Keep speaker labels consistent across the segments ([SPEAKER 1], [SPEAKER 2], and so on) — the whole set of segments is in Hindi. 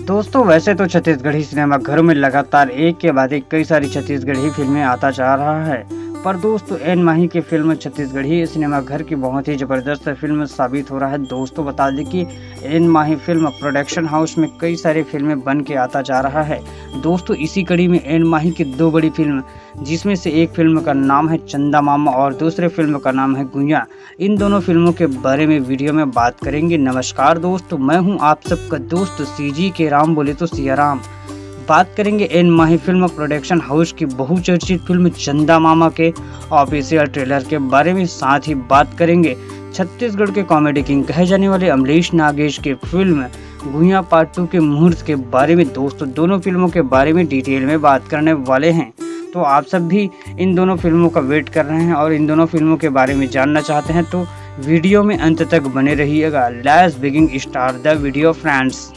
[SPEAKER 1] दोस्तों वैसे तो छत्तीसगढ़ी सिनेमा घरों में लगातार एक के बाद एक कई सारी छत्तीसगढ़ी फिल्में आता जा रहा है, पर दोस्तों एन माही की फिल्म छत्तीसगढ़ी सिनेमा घर की बहुत ही ज़बरदस्त फिल्म साबित हो रहा है। दोस्तों बता दें कि एन माही फिल्म प्रोडक्शन हाउस में कई सारी फिल्में बन के आता जा रहा है। दोस्तों इसी कड़ी में एन माही की दो बड़ी फिल्म, जिसमें से एक फिल्म का नाम है चंदा मामा और दूसरे फिल्म का नाम है गुइया, इन दोनों फिल्मों के बारे में वीडियो में बात करेंगे। नमस्कार दोस्तों, मैं हूं आप सबका दोस्त सीजी के राम बोले तो सिया राम। बात करेंगे एन माही फिल्म प्रोडक्शन हाउस की बहुचर्चित फिल्म चंदा मामा के ऑफिशियल ट्रेलर के बारे में, साथ ही बात करेंगे छत्तीसगढ़ के कॉमेडी किंग कहे जाने वाले अमरीश नागेश की फिल्म गुइया पार्ट 2 के मुहूर्त के बारे में। दोस्तों दोनों फिल्मों के बारे में डिटेल में बात करने वाले हैं, तो आप सब भी इन दोनों फिल्मों का वेट कर रहे हैं और इन दोनों फिल्मों के बारे में जानना चाहते हैं तो वीडियो में अंत तक बने रहिएगा। Let's begin start the video friends.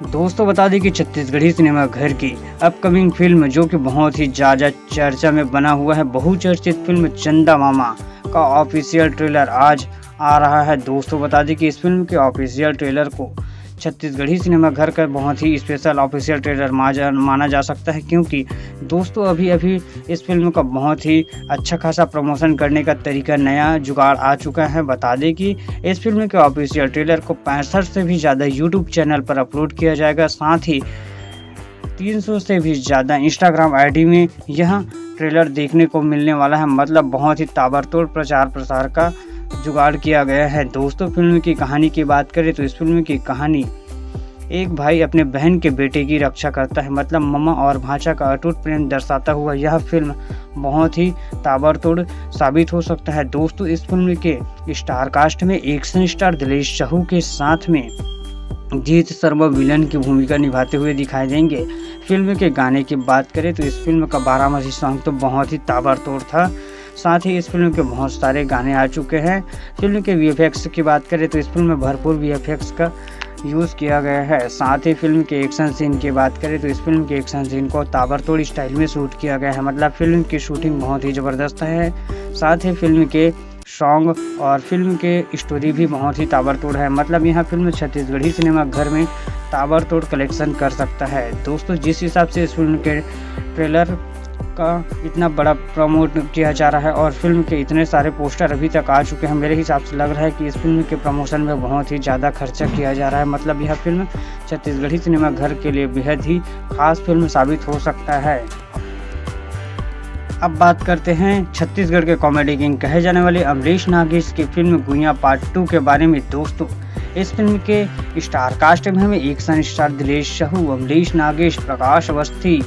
[SPEAKER 1] दोस्तों बता दें कि छत्तीसगढ़ी सिनेमा घर की अपकमिंग फिल्म जो कि बहुत ही ज़्यादा चर्चा में बना हुआ है, बहुचर्चित फिल्म चंदा मामा का ऑफिशियल ट्रेलर आज आ रहा है। दोस्तों बता दें कि इस फिल्म के ऑफिशियल ट्रेलर को छत्तीसगढ़ी सिनेमा घर का बहुत ही स्पेशल ऑफिशियल ट्रेलर माना जा सकता है, क्योंकि दोस्तों अभी इस फिल्म का बहुत ही अच्छा खासा प्रमोशन करने का तरीका, नया जुगाड़ आ चुका है। बता दें कि इस फिल्म के ऑफिशियल ट्रेलर को 65 से भी ज़्यादा यूट्यूब चैनल पर अपलोड किया जाएगा, साथ ही 300 से भी ज़्यादा इंस्टाग्राम आईडी में यह ट्रेलर देखने को मिलने वाला है। मतलब बहुत ही ताबड़तोड़ प्रचार प्रसार का जुगाड़ किया गया है। दोस्तों फिल्म की कहानी की बात करें तो इस फिल्म की कहानी एक भाई अपने बहन के बेटे की रक्षा करता है, मतलब मम्मा और भांजा का अटूट प्रेम दर्शाता हुआ यह फिल्म बहुत ही ताबड़तोड़ साबित हो सकता है। दोस्तों इस फिल्म के स्टार कास्ट में एक्शन स्टार दिलेश साहू के साथ में जीत शर्मा विलन की भूमिका निभाते हुए दिखाई देंगे। फिल्म के गाने की बात करें तो इस फिल्म का 12 सॉन्ग तो बहुत ही ताबड़तोड़ था, साथ ही इस फिल्म के बहुत सारे गाने आ चुके हैं। फिल्म के वीएफएक्स की बात करें तो इस फिल्म में भरपूर वीएफएक्स का यूज़ किया गया है। साथ ही फिल्म के एक्शन सीन की बात करें तो इस फिल्म के एक्शन सीन को ताबड़तोड़ स्टाइल में शूट किया गया है, मतलब फिल्म की शूटिंग बहुत ही ज़बरदस्त है। साथ ही फिल्म के सॉन्ग और फिल्म के स्टोरी भी बहुत ही ताबड़तोड़ है, मतलब यह फिल्म छत्तीसगढ़ी सिनेमा घर में ताबड़तोड़ कलेक्शन कर सकता है। दोस्तों जिस हिसाब से इस फिल्म के ट्रेलर का इतना बड़ा प्रमोट किया जा रहा है और फिल्म के इतने सारे पोस्टर अभी तक आ चुके हैं, मेरे हिसाब से लग रहा है कि इस फिल्म के प्रमोशन में बहुत ही ज़्यादा खर्चा किया जा रहा है। मतलब यह फिल्म छत्तीसगढ़ी सिनेमा घर के लिए बेहद ही खास फिल्म साबित हो सकता है। अब बात करते हैं छत्तीसगढ़ के कॉमेडी किंग कहे जाने वाले अमरीश नागेश की फिल्म गुइया पार्ट 2 के बारे में। दोस्तों इस फिल्म के स्टार कास्ट में हमें एक्शन स्टार दिलेश साहू, अमरीश नागेश, प्रकाश अवस्थी,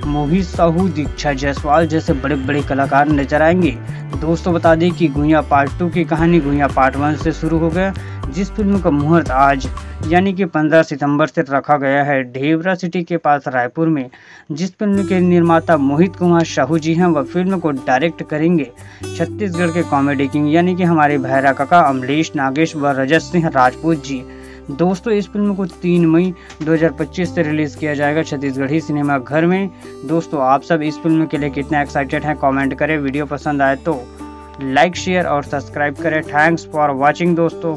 [SPEAKER 1] मोहित साहू, दीक्षा जायसवाल जैसे बड़े बड़े कलाकार नजर आएंगे। दोस्तों बता दें कि गुइया पार्ट 2 की कहानी गुइया पार्ट 1 से शुरू हो गया, जिस फिल्म का मुहूर्त आज यानी कि 15 सितंबर से रखा गया है ढेबरा सिटी के पास रायपुर में। जिस फिल्म के निर्माता मोहित कुमार साहू जी हैं, वह फिल्म को डायरेक्ट करेंगे छत्तीसगढ़ के कॉमेडी किंग यानी कि हमारे भैरा काका अमरीश नागेश व रजत सिंह राजपूत जी। दोस्तों इस फिल्म को 3 मई 2025 से रिलीज़ किया जाएगा छत्तीसगढ़ी सिनेमा घर में। दोस्तों आप सब इस फिल्म के लिए कितना एक्साइटेड हैं कमेंट करें। वीडियो पसंद आए तो लाइक शेयर और सब्सक्राइब करें। थैंक्स फॉर वॉचिंग दोस्तों।